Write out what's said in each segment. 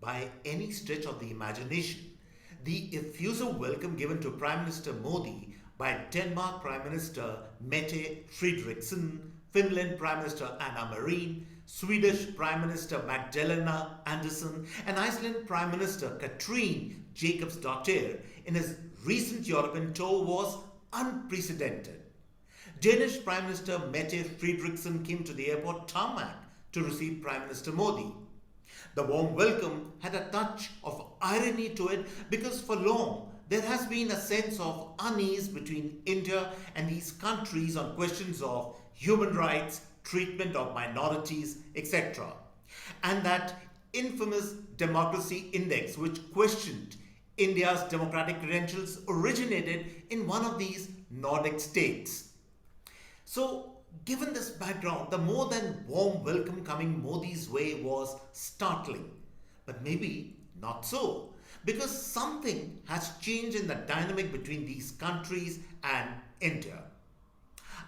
by any stretch of the imagination. The effusive welcome given to Prime Minister Modi by Denmark Prime Minister Mette Frederiksen, Finland Prime Minister Anna Marin, Swedish Prime Minister Magdalena Andersson, and Iceland Prime Minister Katrin Jakobsdottir in his recent European tour was unprecedented. Danish Prime Minister Mette Frederiksen came to the airport tarmac to receive Prime Minister Modi. The warm welcome had a touch of irony to it because for long there has been a sense of unease between India and these countries on questions of human rights, treatment of minorities, etc. And that infamous democracy index, which questioned India's democratic credentials, originated in one of these Nordic states. So, given this background, the more than warm welcome coming Modi's way was startling. But maybe not so, because something has changed in the dynamic between these countries and India.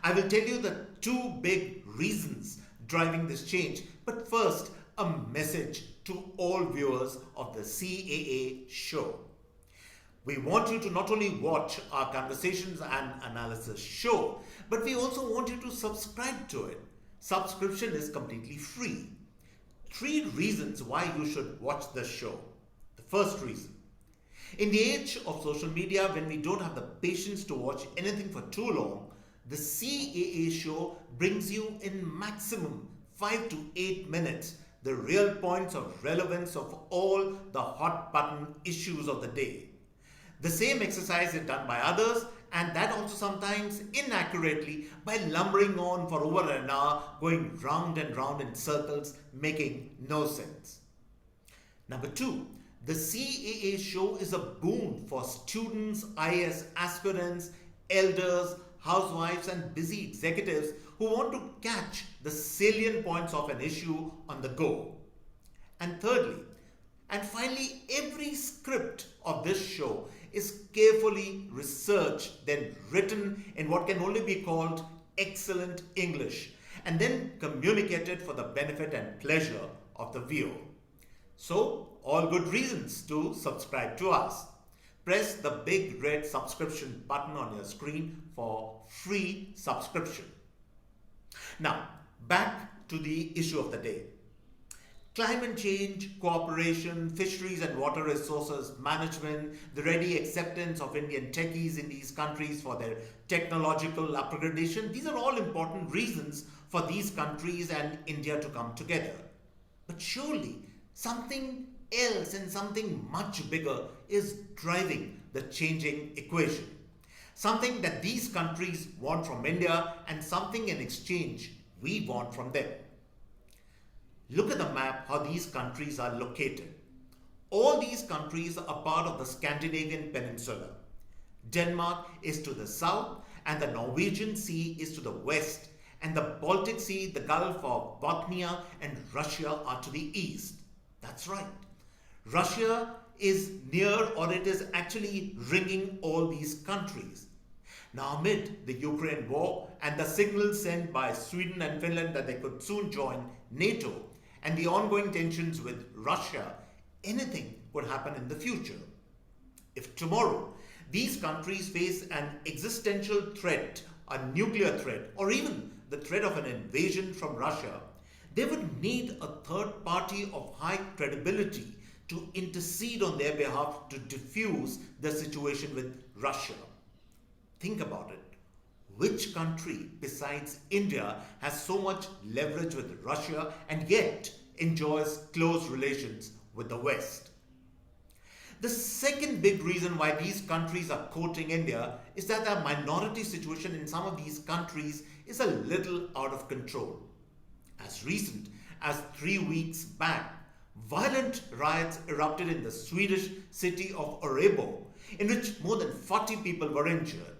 I will tell you the two big reasons driving this change, but first, a message to all viewers of the CAA show. We want you to not only watch our conversations and analysis show, but we also want you to subscribe to it. Subscription is completely free. 3 reasons why you should watch this show. The first reason: in the age of social media, when we don't have the patience to watch anything for too long, the CAA show brings you in maximum 5 to 8 minutes the real points of relevance of all the hot button issues of the day. The same exercise is done by others, and that also sometimes inaccurately, by lumbering on for over an hour, going round and round in circles, making no sense. Number 2, the CAA show is a boon for students, IAS aspirants, elders, housewives, and busy executives who want to catch the salient points of an issue on the go. And thirdly, and finally, every script of this show is carefully researched, then written in what can only be called excellent English, and then communicated for the benefit and pleasure of the viewer. So, all good reasons to subscribe to us. Press the big red subscription button on your screen for free subscription. Now, back to the issue of the day. Climate change, cooperation, fisheries and water resources management, the ready acceptance of Indian techies in these countries for their technological upgradation, these are all important reasons for these countries and India to come together. But surely something else and something much bigger is driving the changing equation. Something that these countries want from India and something in exchange we want from them. Look at the map how these countries are located. All these countries are part of the Scandinavian peninsula. Denmark is to the south, and the Norwegian Sea is to the west, and the Baltic Sea, the Gulf of Bothnia, and Russia are to the east. That's right. Russia is near, or it is actually ringing all these countries. Now, amid the Ukraine war and the signals sent by Sweden and Finland that they could soon join NATO, and the ongoing tensions with Russia, anything could happen in the future. If tomorrow these countries face an existential threat, a nuclear threat, or even the threat of an invasion from Russia, they would need a third party of high credibility to intercede on their behalf to diffuse the situation with Russia. Think about it. Which country besides India has so much leverage with Russia and yet enjoys close relations with the West? The second big reason why these countries are courting India is that the minority situation in some of these countries is a little out of control. As recent as 3 weeks back, violent riots erupted in the Swedish city of Örebro, in which more than 40 people were injured.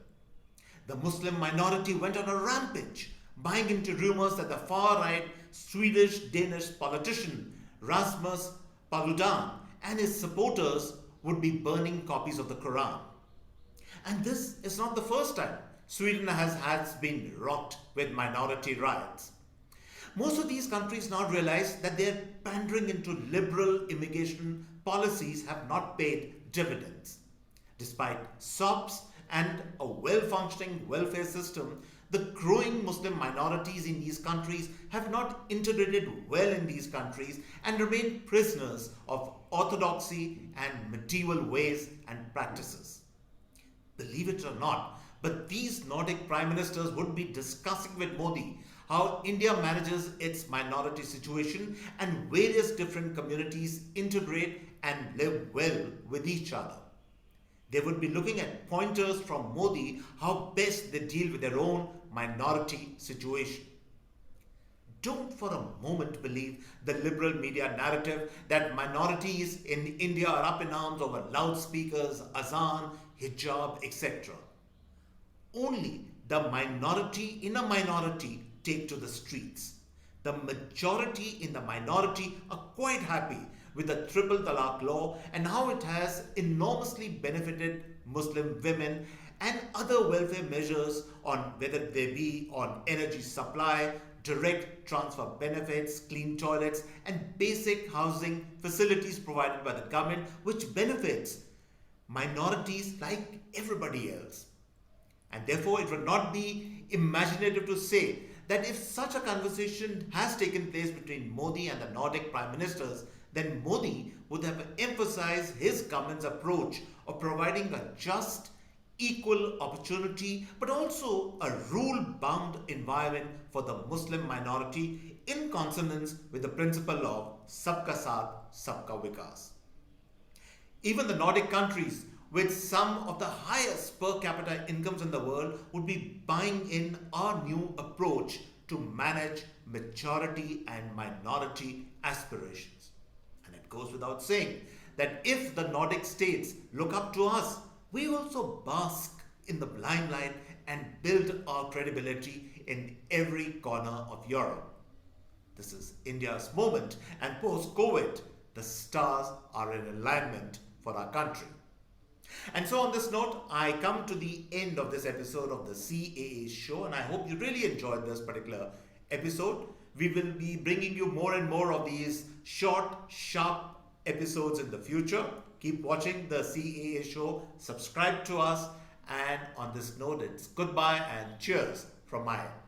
The Muslim minority went on a rampage, buying into rumors that the far-right Swedish-Danish politician Rasmus Paludan and his supporters would be burning copies of the Quran. And this is not the first time Sweden has been rocked with minority riots. Most of these countries now realize that their pandering into liberal immigration policies have not paid dividends. Despite SOPs and a well functioning welfare system, the growing Muslim minorities in these countries have not integrated well in these countries and remain prisoners of orthodoxy and medieval ways and practices. Believe it or not, but these Nordic prime ministers would be discussing with Modi how India manages its minority situation and various different communities integrate and live well with each other. They would be looking at pointers from Modi how best they deal with their own minority situation. Don't for a moment believe the liberal media narrative that minorities in India are up in arms over loudspeakers, azan, hijab, etc. Only the minority in a minority take to the streets. The majority in the minority are quite happy with the triple talaq law and how it has enormously benefited Muslim women and other welfare measures on whether they be on energy supply, direct transfer benefits, clean toilets, and basic housing facilities provided by the government, which benefits minorities like everybody else. And therefore, it would not be imaginative to say that if such a conversation has taken place between Modi and the Nordic prime ministers, then Modi would have emphasized his government's approach of providing a just, equal opportunity, but also a rule-bound environment for the Muslim minority in consonance with the principle of Sabka Saath, Sabka Vikas. Even the Nordic countries with some of the highest per capita incomes in the world would be buying in our new approach to manage majority and minority aspirations. And it goes without saying that if the Nordic states look up to us, we also bask in the limelight and build our credibility in every corner of Europe. This is India's moment, and post-COVID, the stars are in alignment for our country. And so on this note, I come to the end of this episode of the CAA show, and I hope you really enjoyed this particular episode. We will be bringing you more and more of these short, sharp episodes in the future. Keep watching the CAA show, subscribe to us, and on this note, it's goodbye and cheers from my end.